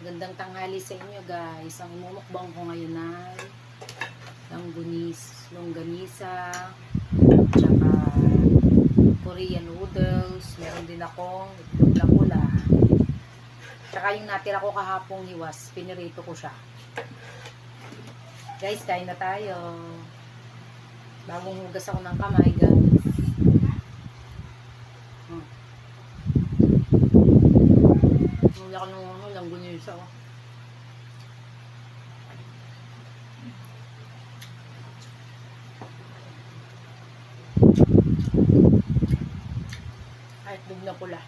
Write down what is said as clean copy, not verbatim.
Gandang tanghali sa inyo guys. Ang imumukbang ko ngayon ay longganisa, tsaka Korean noodles. Meron din akong itlog na pula. Tsaka yung natira ko kahapong hiwas, pinirito ko siya. Guys, kain na tayo. Bagong hugas ako ng kamay guys. Wala ko nung longganisa oh. Ay, itlog na pula.